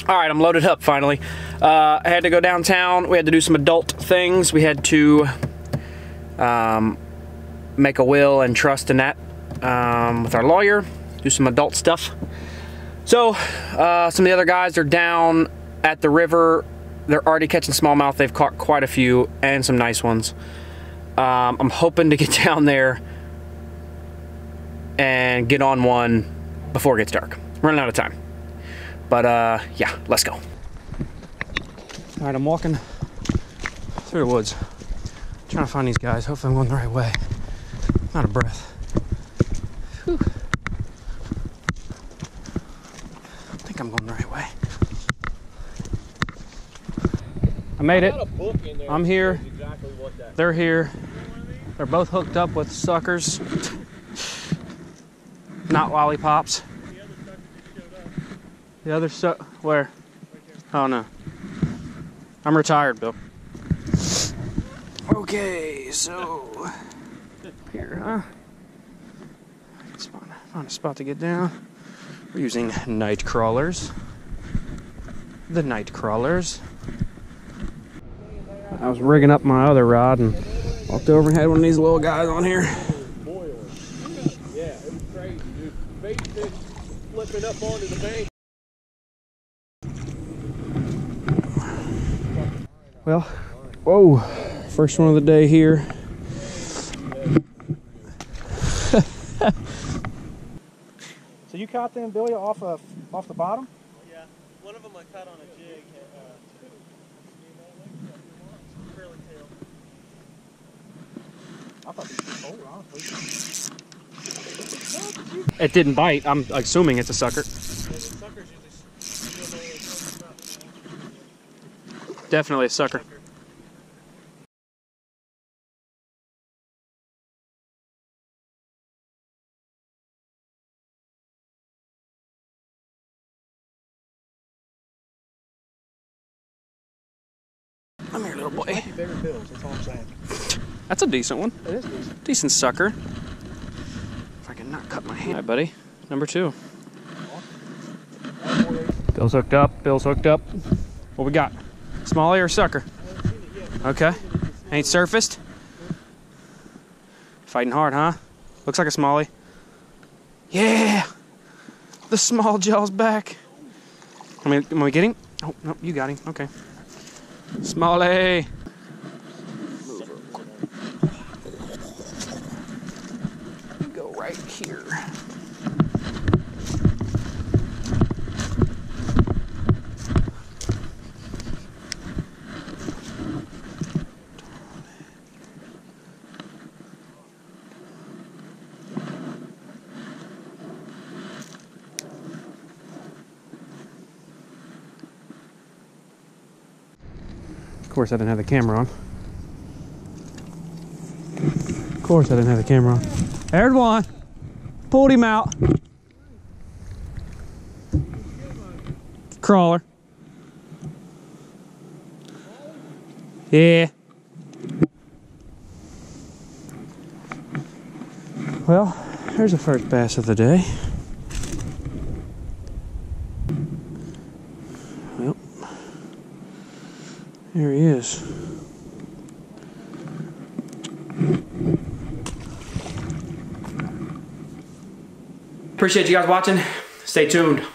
All right, I'm loaded up finally. I had to go downtown. We had to do some adult things. We had to make a will and trust in that with our lawyer, do some adult stuff. So some of the other guys are down at the river. They're already catching smallmouth. They've caught quite a few and some nice ones. I'm hoping to get down there and get on one before it gets dark. Running out of time. But yeah, let's go. All right, I'm walking through the woods, trying to find these guys. Hopefully I'm going the right way. I'm out of breath. Whew. I think I'm going the right way. I made it. I'm here. They're here. They're both hooked up with suckers. Not lollipops. The other where? Oh no. I'm retired, Bill. Okay, so here, huh? Find a spot to get down. We're using night crawlers. The night crawlers. I was rigging up my other rod and walked over and had one of these little guys on here. Yeah, it was crazy, dude. Bait fish flipping up onto the bank. Well, whoa, first one of the day here. So you caught them, Billy, off the bottom? Yeah, one of them I caught on a jig. I thought it was honestly. It didn't bite. I'm assuming it's a sucker. Definitely a sucker. Come here, little boy. Bigger bills, that's all I'm saying. That's a decent one. It is decent. Decent sucker. If I can not cut my hand. All right, buddy. Number 2. Bill's hooked up. Bill's hooked up. What we got? Smallie or sucker? Okay. Ain't surfaced? Fighting hard, huh? Looks like a smallie. Yeah! The small jaw's back. Am I getting? Oh, no, you got him. Okay. Smallie! Go right here. Of course I didn't have the camera on. Of course I didn't have the camera on. There's one. Pulled him out. Crawler. Yeah. Well, there's the first bass of the day. Well, there he is. Appreciate you guys watching. Stay tuned.